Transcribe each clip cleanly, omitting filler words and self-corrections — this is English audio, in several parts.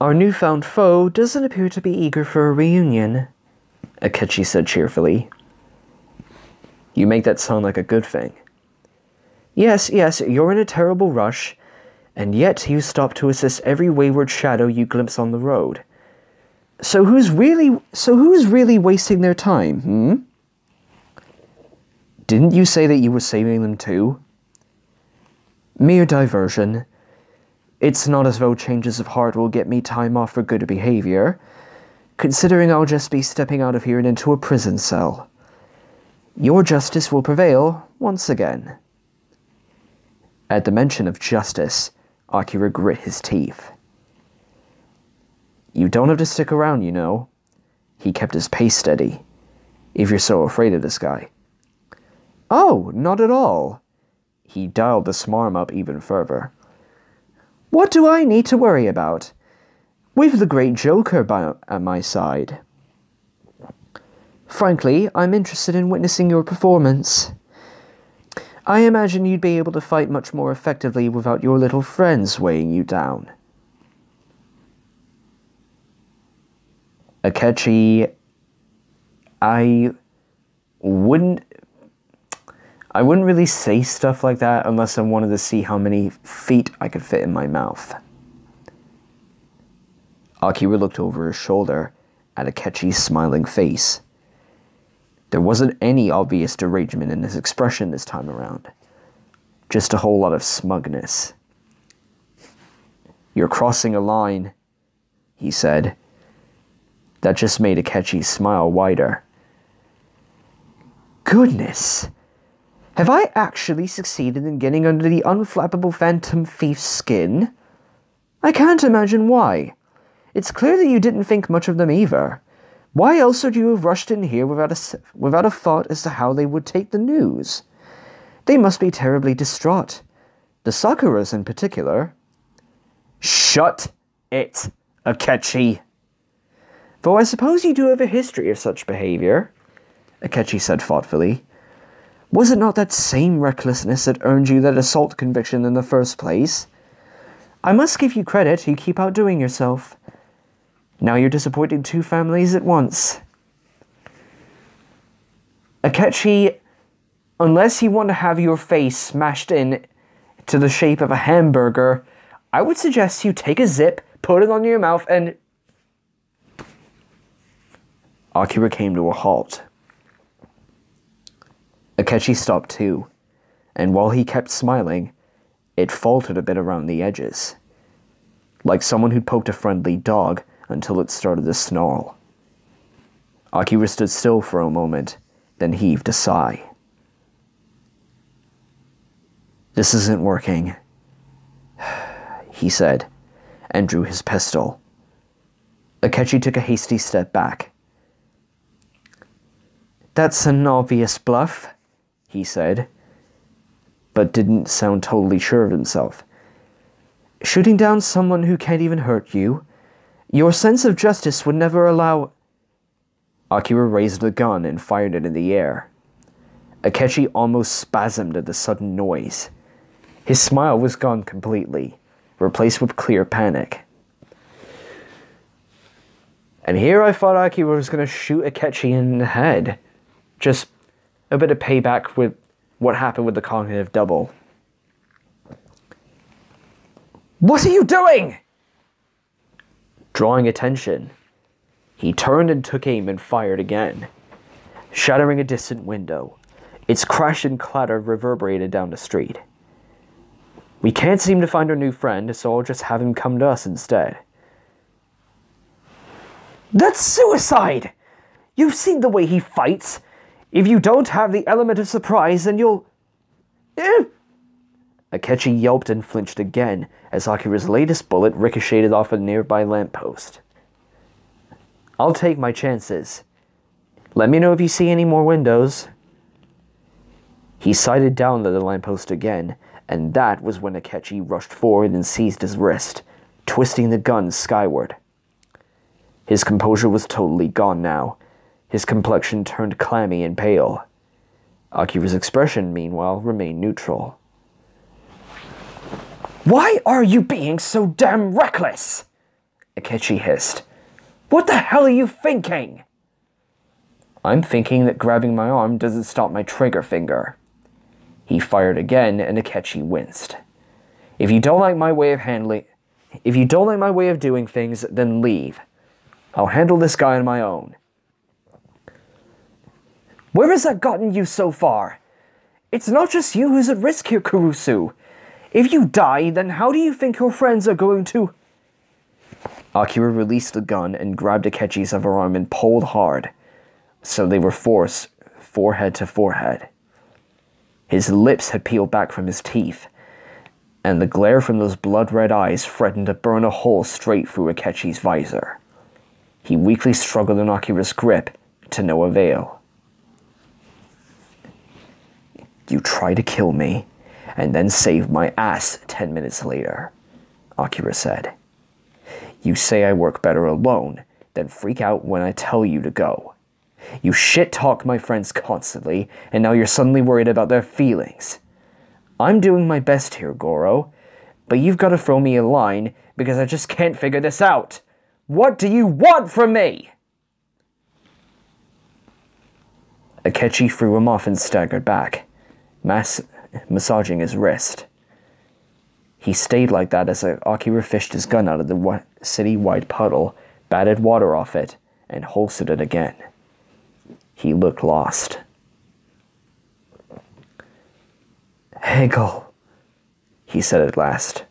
Our newfound foe doesn't appear to be eager for a reunion, Akechi said cheerfully. You make that sound like a good thing. Yes, you're in a terrible rush, and yet you stop to assist every wayward shadow you glimpse on the road. So who's really wasting their time, Didn't you say that you were saving them too? Mere diversion. It's not as though changes of heart will get me time off for good behavior, considering I'll just be stepping out of here and into a prison cell. Your justice will prevail once again. At the mention of justice, Akira grit his teeth. You don't have to stick around, you know. He kept his pace steady, if you're so afraid of this guy. Oh, not at all. He dialed the smarm up even further. What do I need to worry about? With the great Joker at my side. Frankly, I'm interested in witnessing your performance. I imagine you'd be able to fight much more effectively without your little friends weighing you down. Akechi, I wouldn't really say stuff like that unless I wanted to see how many feet I could fit in my mouth. Akira looked over his shoulder at Akechi's smiling face. There wasn't any obvious derangement in his expression this time around. Just a whole lot of smugness. You're crossing a line, he said. That just made Akechi's smile wider. Goodness! Have I actually succeeded in getting under the unflappable phantom thief's skin? I can't imagine why. It's clear that you didn't think much of them either. Why else would you have rushed in here without a thought as to how they would take the news? They must be terribly distraught. The Sakuras in particular. Shut it, Akechi. Though I suppose you do have a history of such behavior, Akechi said thoughtfully. Was it not that same recklessness that earned you that assault conviction in the first place? I must give you credit, you keep outdoing yourself. Now you're disappointing two families at once. Akechi, unless you want to have your face smashed in to the shape of a hamburger, I would suggest you take a zip, put it on your mouth, and... Akira came to a halt. Akechi stopped too, and while he kept smiling, it faltered a bit around the edges, like someone who'd poked a friendly dog until it started to snarl. Akira stood still for a moment, then heaved a sigh. This isn't working, he said, and drew his pistol. Akechi took a hasty step back. That's an obvious bluff, he said, but didn't sound totally sure of himself. Shooting down someone who can't even hurt you, your sense of justice would never allow... Akira raised the gun and fired it in the air. Akechi almost spasmed at the sudden noise. His smile was gone completely, replaced with clear panic. And here I thought Akira was going to shoot Akechi in the head. Just a bit of payback with what happened with the cognitive double. What are you doing? Drawing attention, he turned and took aim and fired again, shattering a distant window. Its crash and clatter reverberated down the street. We can't seem to find our new friend, so I'll just have him come to us instead. That's suicide! You've seen the way he fights. If you don't have the element of surprise, then you'll... Akechi yelped and flinched again as Akira's latest bullet ricocheted off a nearby lamppost. I'll take my chances. Let me know if you see any more windows. He sighted down at the lamppost again, and that was when Akechi rushed forward and seized his wrist, twisting the gun skyward. His composure was totally gone now. His complexion turned clammy and pale. Akira's expression, meanwhile, remained neutral. Why are you being so damn reckless? Akechi hissed. What the hell are you thinking? I'm thinking that grabbing my arm doesn't stop my trigger finger. He fired again, and Akechi winced. If you don't like my way of doing things, then leave. I'll handle this guy on my own. Where has that gotten you so far? It's not just you who's at risk here, Kurusu. If you die, then how do you think your friends are going to... Akira released the gun and grabbed Akechi's other arm and pulled hard, so they were forced forehead to forehead. His lips had peeled back from his teeth, and the glare from those blood-red eyes threatened to burn a hole straight through Akechi's visor. He weakly struggled in Akira's grip, to no avail. You try to kill me, and then save my ass 10 minutes later, Akira said. You say I work better alone, then freak out when I tell you to go. You shit-talk my friends constantly, and now you're suddenly worried about their feelings. I'm doing my best here, Goro, but you've got to throw me a line because I just can't figure this out. What do you want from me? Akechi threw him off and staggered back, massaging his wrist. He stayed like that as Akira fished his gun out of the city-wide puddle, batted water off it, and holstered it again. He looked lost. Hegel, he said at last.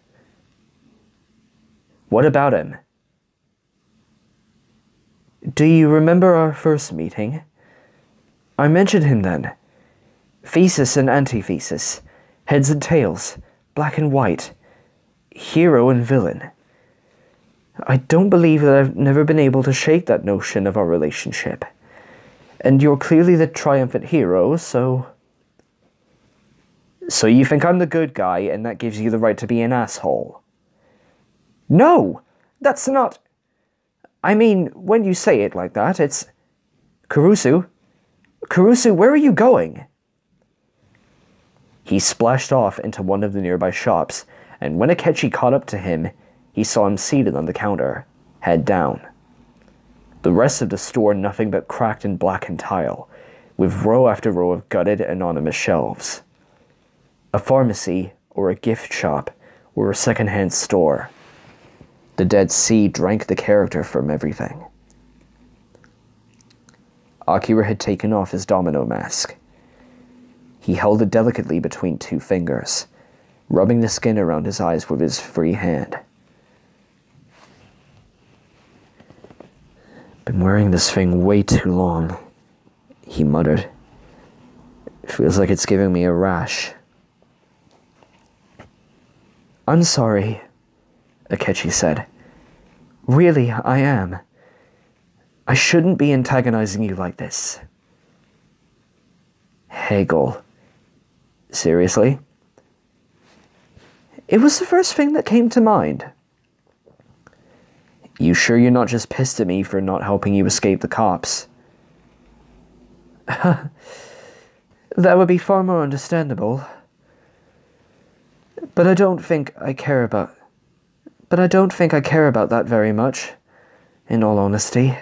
What about him? Do you remember our first meeting? I mentioned him then. Thesis and antithesis, heads and tails, black and white, hero and villain. I don't believe that I've never been able to shake that notion of our relationship. And you're clearly the triumphant hero, so... So you think I'm the good guy, and that gives you the right to be an asshole? No! That's not... I mean, when you say it like that, it's... Kurusu? Kurusu, where are you going? He splashed off into one of the nearby shops, and when Akechi caught up to him, he saw him seated on the counter, head down. The rest of the store nothing but cracked and blackened tile, with row after row of gutted, anonymous shelves. A pharmacy, or a gift shop, or a second-hand store. The Dead Sea drank the character from everything. Akira had taken off his domino mask. He held it delicately between two fingers, rubbing the skin around his eyes with his free hand. Been wearing this thing way too long, he muttered. It feels like it's giving me a rash. I'm sorry, Akechi said. Really, I am. I shouldn't be antagonizing you like this. Hegel. Seriously? It was the first thing that came to mind. You sure you're not just pissed at me for not helping you escape the cops? That would be far more understandable. But I don't think I care about that very much, in all honesty.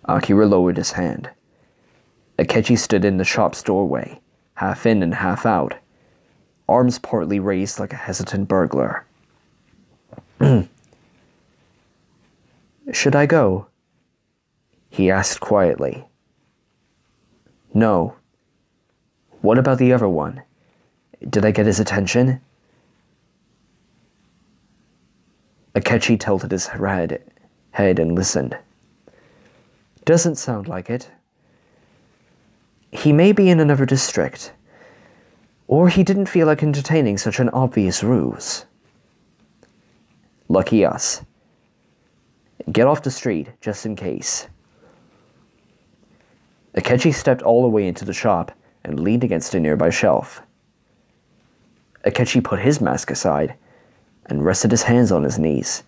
Akira lowered his hand. Akechi stood in the shop's doorway, half in and half out, arms partly raised like a hesitant burglar. Should I go? He asked quietly. No. What about the other one? Did I get his attention? Akechi tilted his head and listened. Doesn't sound like it. He may be in another district. Or he didn't feel like entertaining such an obvious ruse. Lucky us. Get off the street, just in case. Akechi stepped all the way into the shop and leaned against a nearby shelf. Akechi put his mask aside and rested his hands on his knees,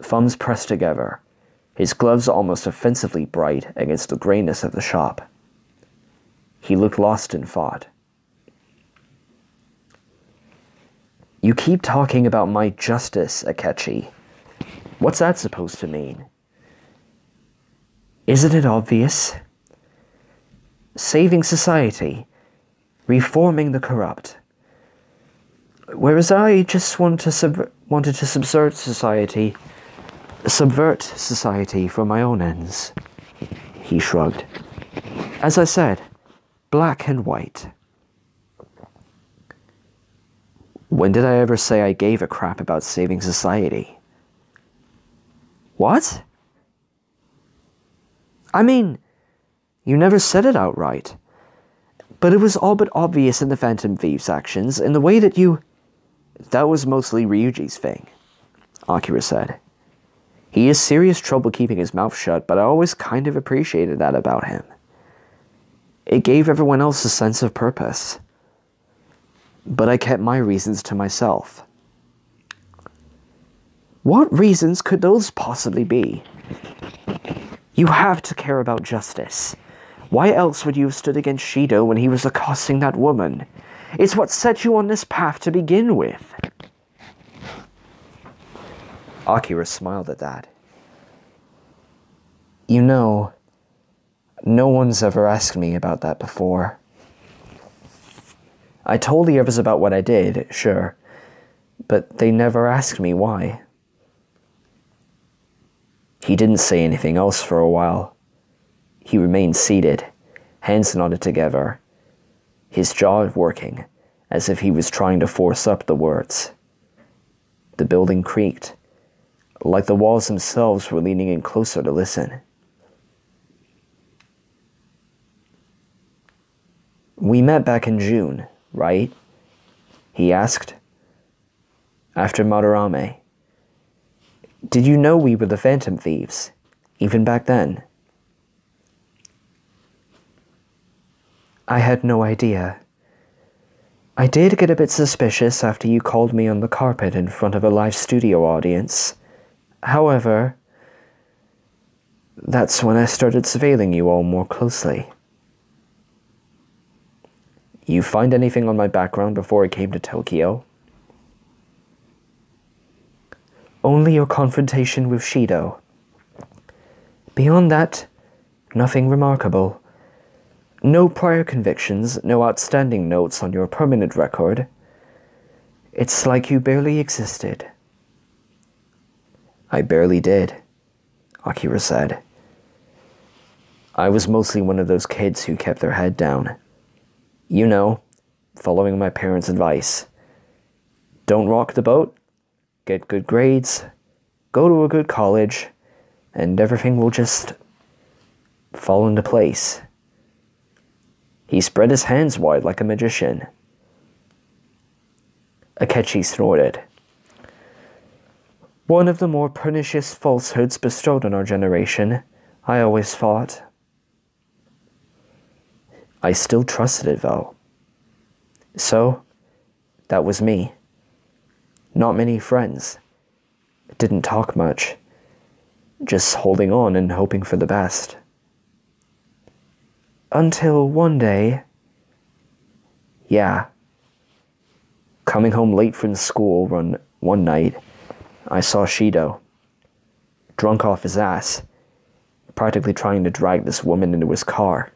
thumbs pressed together, his gloves almost offensively bright against the grayness of the shop. He looked lost in thought. You keep talking about my justice, Akechi. What's that supposed to mean? Isn't it obvious? Saving society. Reforming the corrupt. Whereas I just wanted to subvert society for my own ends. He shrugged. As I said, black and white. When did I ever say I gave a crap about saving society? What? I mean, you never said it outright. But it was all but obvious in the Phantom Thieves' actions, in the way that you... That was mostly Ryuji's thing, Akira said. He has serious trouble keeping his mouth shut, but I always kind of appreciated that about him. It gave everyone else a sense of purpose. But I kept my reasons to myself. What reasons could those possibly be? You have to care about justice. Why else would you have stood against Shido when he was accosting that woman? It's what set you on this path to begin with. Akira smiled at that. You know, no one's ever asked me about that before. I told the others about what I did, sure, but they never asked me why. He didn't say anything else for a while. He remained seated, hands knotted together, his jaw working, as if he was trying to force up the words. The building creaked, like the walls themselves were leaning in closer to listen. We met back in June, right? He asked. After Madarame. Did you know we were the Phantom Thieves, even back then? I had no idea. I did get a bit suspicious after you called me on the carpet in front of a live studio audience. However, that's when I started surveilling you all more closely. You find anything on my background before I came to Tokyo? Only your confrontation with Shido. Beyond that, nothing remarkable. No prior convictions, no outstanding notes on your permanent record. It's like you barely existed. I barely did, Akira said. I was mostly one of those kids who kept their head down. You know, following my parents' advice. Don't rock the boat, get good grades, go to a good college, and everything will just fall into place. He spread his hands wide like a magician. Akechi snorted. One of the more pernicious falsehoods bestowed on our generation, I always thought. I still trusted it, though. So, that was me. Not many friends. Didn't talk much. Just holding on and hoping for the best. Until one day... Yeah. Coming home late from school one night, I saw Shido. Drunk off his ass. Practically trying to drag this woman into his car.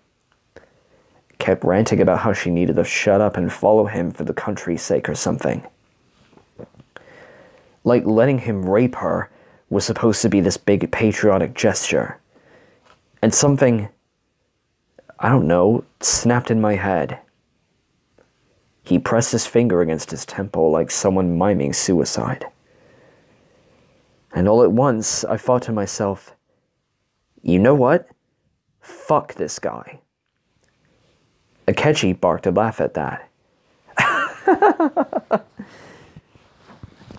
Kept ranting about how she needed to shut up and follow him for the country's sake or something. Like letting him rape her was supposed to be this big patriotic gesture. And something, I don't know, snapped in my head. He pressed his finger against his temple like someone miming suicide. And all at once, I thought to myself, you know what? Fuck this guy. Akechi barked a laugh at that.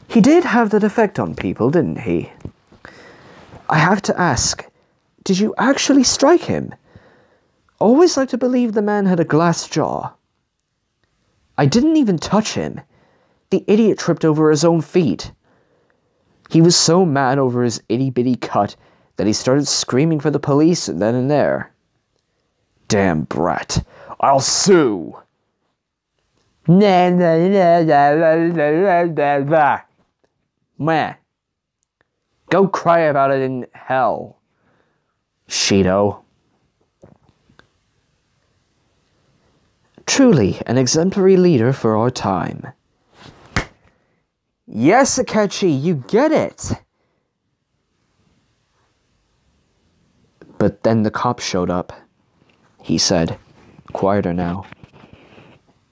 He did have that effect on people, didn't he? I have to ask, did you actually strike him? Always like to believe the man had a glass jaw. I didn't even touch him. The idiot tripped over his own feet. He was so mad over his itty-bitty cut that he started screaming for the police then and there. Damn brat. I'll sue! Meh. Go cry about it in hell, Shido. Truly an exemplary leader for our time. Yes, Akechi, you get it. But then the cops showed up, he said, quieter now.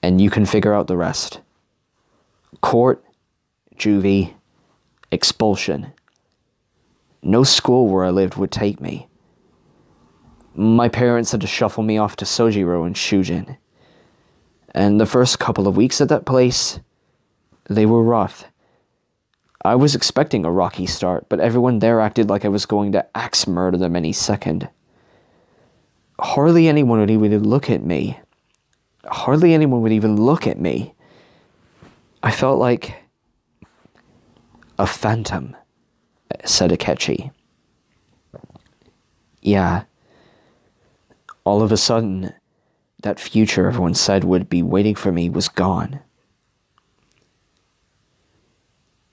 And you can figure out the rest. Court, juvie, expulsion. No school where I lived would take me. My parents had to shuffle me off to Sojiro and Shujin. And the first couple of weeks at that place, they were rough. I was expecting a rocky start, but everyone there acted like I was going to axe murder them any second. Hardly anyone would even look at me. I felt like a phantom, said Akechi. Yeah. All of a sudden, that future everyone said would be waiting for me was gone.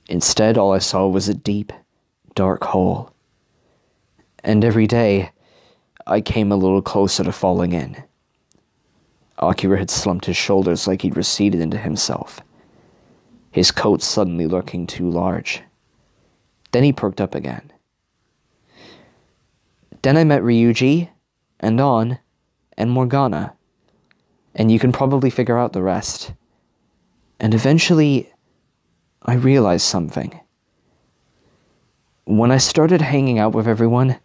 Instead, all I saw was a deep, dark hole. And every day, I came a little closer to falling in. Akira had slumped his shoulders like he'd receded into himself, his coat suddenly looking too large. Then he perked up again. Then I met Ryuji, and An, and Morgana, and you can probably figure out the rest. And eventually, I realized something. When I started hanging out with everyone,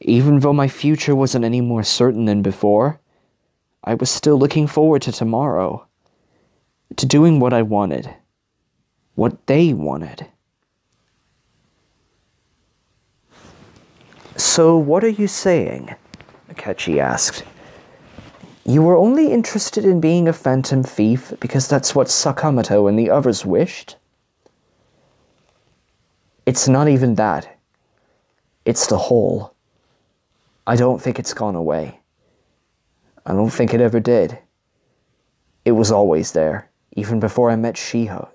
even though my future wasn't any more certain than before, I was still looking forward to tomorrow, to doing what I wanted, what they wanted. So what are you saying? Akechi asked. You were only interested in being a phantom thief because that's what Sakamoto and the others wished? It's not even that. It's the hole. I don't think it's gone away. I don't think it ever did. It was always there, even before I met Shido.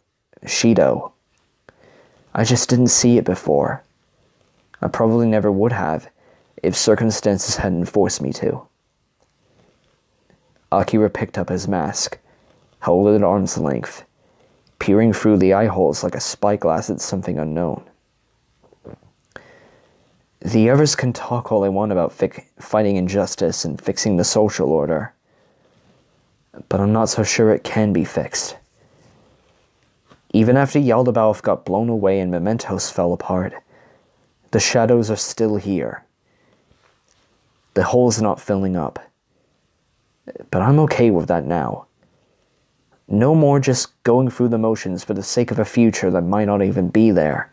I just didn't see it before. I probably never would have, if circumstances hadn't forced me to. Akira picked up his mask, held it at arm's length, peering through the eye holes like a spyglass at something unknown. The others can talk all they want about fighting injustice and fixing the social order, but I'm not so sure it can be fixed. Even after Yaldabaoth got blown away and mementos fell apart, the shadows are still here. The hole's not filling up. But I'm okay with that now. No more just going through the motions for the sake of a future that might not even be there.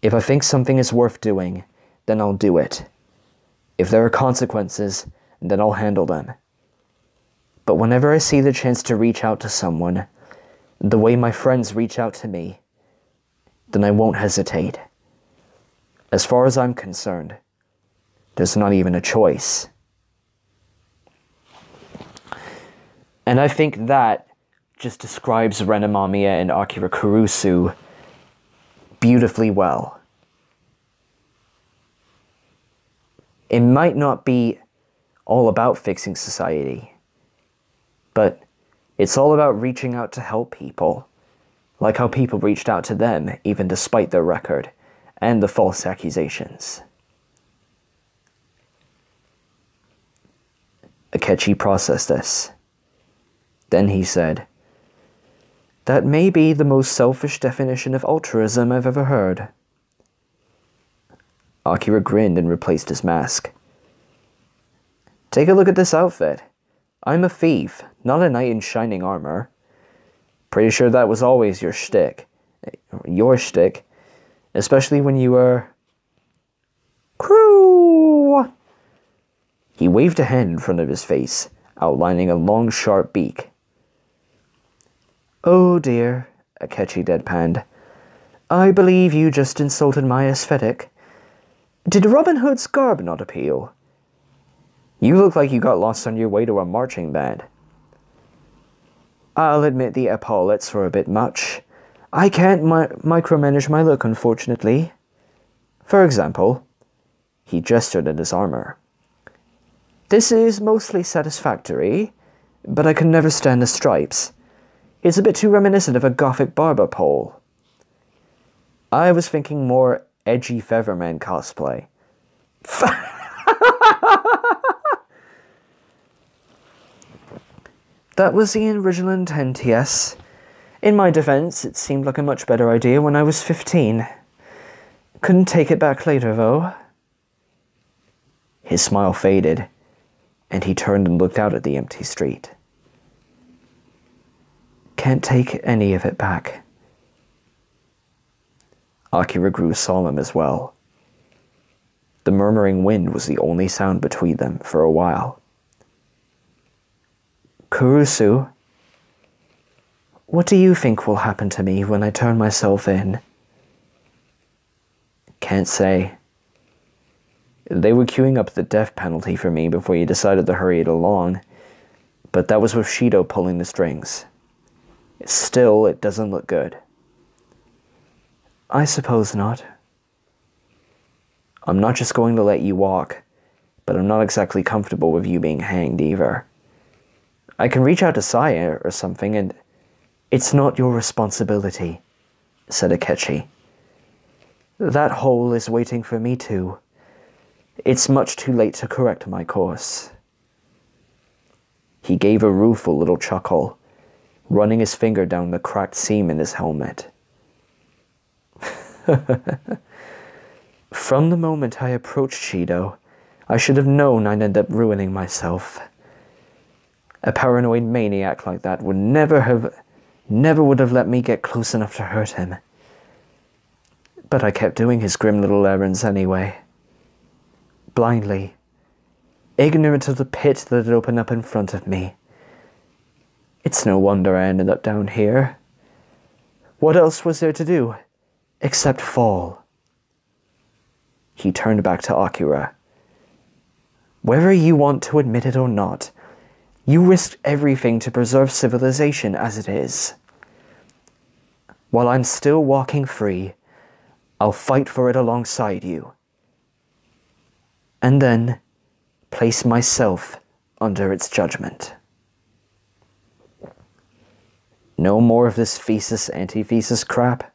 If I think something is worth doing, then I'll do it. If there are consequences, then I'll handle them. But whenever I see the chance to reach out to someone, the way my friends reach out to me, then I won't hesitate. As far as I'm concerned, there's not even a choice. And I think that just describes Renamamiya and Akira Kurusu beautifully well. It might not be all about fixing society, but it's all about reaching out to help people, like how people reached out to them even despite their record and the false accusations. Akechi processed this. Then he said, "That may be the most selfish definition of altruism I've ever heard." Akira grinned and replaced his mask. "Take a look at this outfit. I'm a thief, not a knight in shining armor. Pretty sure that was always your shtick. Especially when you were... Crew!" He waved a hand in front of his face, outlining a long, sharp beak. "Oh dear," Akechi deadpanned. "I believe you just insulted my aesthetic. Did Robin Hood's garb not appeal? You look like you got lost on your way to a marching band." I'll admit the epaulets were a bit much. I can't micromanage my look, unfortunately. For example, he gestured at his armor. This is mostly satisfactory, but I can never stand the stripes. It's a bit too reminiscent of a gothic barber pole. I was thinking more edgy Featherman cosplay. That was the original intent, yes. In my defense, it seemed like a much better idea when I was 15. Couldn't take it back later, though. His smile faded, and he turned and looked out at the empty street. Can't take any of it back. Akira grew solemn as well. The murmuring wind was the only sound between them for a while. Kurusu, what do you think will happen to me when I turn myself in? Can't say. They were queuing up the death penalty for me before you decided to hurry it along, but that was with Shido pulling the strings. Still, it doesn't look good. I suppose not. I'm not just going to let you walk, but I'm not exactly comfortable with you being hanged either. I can reach out to Saya or something, and it's not your responsibility, said Akechi. That hole is waiting for me too. It's much too late to correct my course. He gave a rueful little chuckle, running his finger down the cracked seam in his helmet. From the moment I approached Shido, I should have known I'd end up ruining myself. A paranoid maniac like that would never would have let me get close enough to hurt him. But I kept doing his grim little errands anyway. Blindly, ignorant of the pit that had opened up in front of me. It's no wonder I ended up down here. What else was there to do, except fall? He turned back to Akira. Whether you want to admit it or not, you risked everything to preserve civilization as it is. While I'm still walking free, I'll fight for it alongside you. And then place myself under its judgment. No more of this thesis-antithesis crap?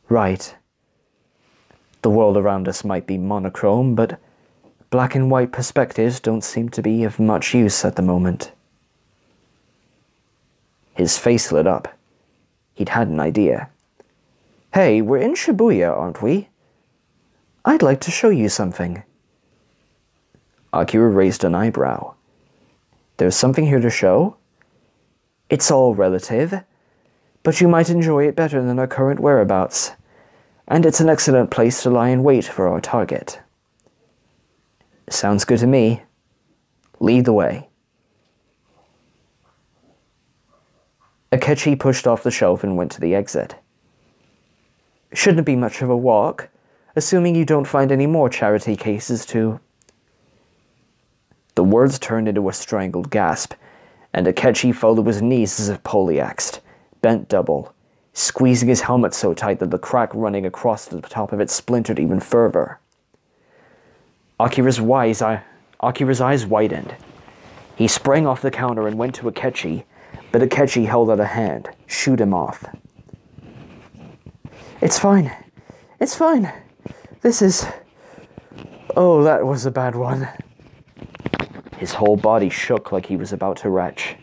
Right. The world around us might be monochrome, but black and white perspectives don't seem to be of much use at the moment. His face lit up. He'd had an idea. Hey, we're in Shibuya, aren't we? I'd like to show you something. Akira raised an eyebrow. There's something here to show? It's all relative, but you might enjoy it better than our current whereabouts, and it's an excellent place to lie in wait for our target. Sounds good to me. Lead the way. Akechi pushed off the shelf and went to the exit. Shouldn't be much of a walk, assuming you don't find any more charity cases to... The words turned into a strangled gasp, and Akechi fell to his knees as if poleaxed, bent double, squeezing his helmet so tight that the crack running across the top of it splintered even further. Akira's eyes widened. He sprang off the counter and went to Akechi, but Akechi held out a hand, shooed him off. It's fine. It's fine. This is... Oh, that was a bad one. His whole body shook like he was about to retch.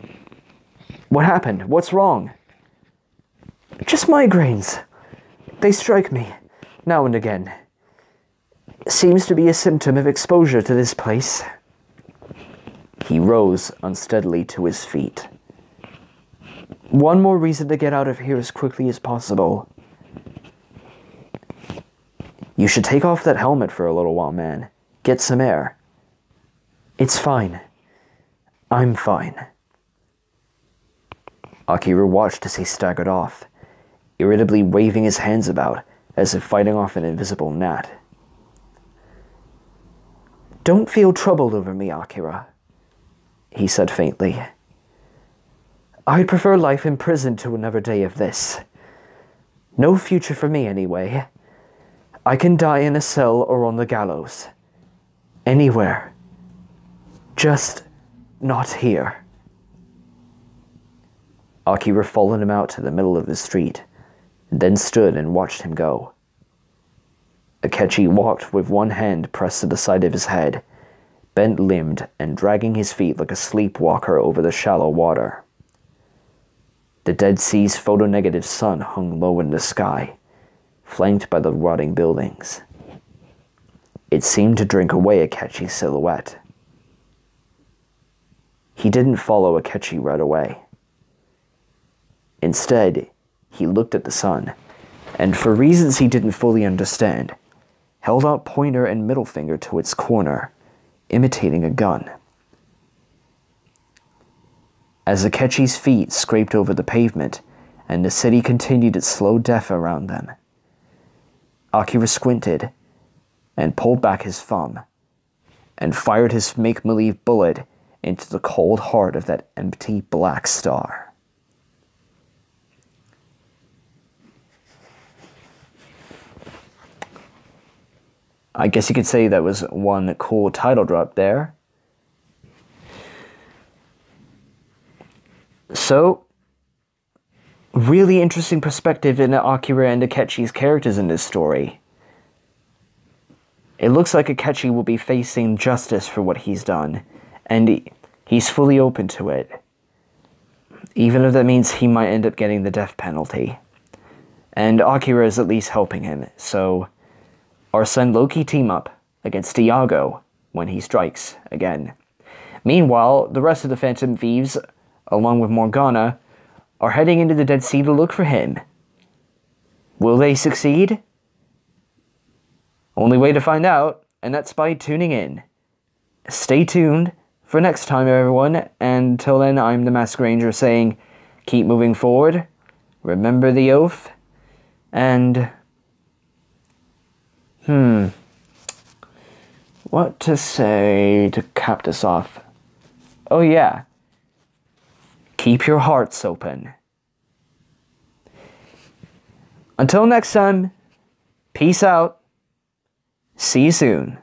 What happened? What's wrong? Just migraines. They strike me, now and again. Seems to be a symptom of exposure to this place. He rose unsteadily to his feet. One more reason to get out of here as quickly as possible. You should take off that helmet for a little while, man. Get some air. It's fine. I'm fine. Akira watched as he staggered off, irritably waving his hands about as if fighting off an invisible gnat. Don't feel troubled over me, Akira, he said faintly. I'd prefer life in prison to another day of this. No future for me, anyway. I can die in a cell or on the gallows. Anywhere. Just not here. Akira followed him out to the middle of the street, and then stood and watched him go. Akechi walked with one hand pressed to the side of his head, bent-limbed and dragging his feet like a sleepwalker over the shallow water. The Dead Sea's photonegative sun hung low in the sky, flanked by the rotting buildings. It seemed to drink away Akechi's silhouette. He didn't follow Akechi right away. Instead, he looked at the sun, and for reasons he didn't fully understand, held out pointer and middle finger to its corner, imitating a gun. As Akechi's feet scraped over the pavement, and the city continued its slow death around them, Akira squinted, and pulled back his thumb, and fired his make-believe bullet into the cold heart of that empty black star. I guess you could say that was one cool title drop there. So, really interesting perspective in Akira and Akechi's characters in this story. It looks like Akechi will be facing justice for what he's done, and he's fully open to it. Even if that means he might end up getting the death penalty. And Akira is at least helping him, so our son Loki team up against Iago when he strikes again. Meanwhile, the rest of the Phantom Thieves, along with Morgana, are heading into the Dead Sea to look for him. Will they succeed? Only way to find out, and that's by tuning in. Stay tuned for next time, everyone, and until then, I'm the Masked Ranger saying, keep moving forward, remember the oath, and what to say to cap this off? Oh yeah. Keep your hearts open. Until next time, peace out. See you soon.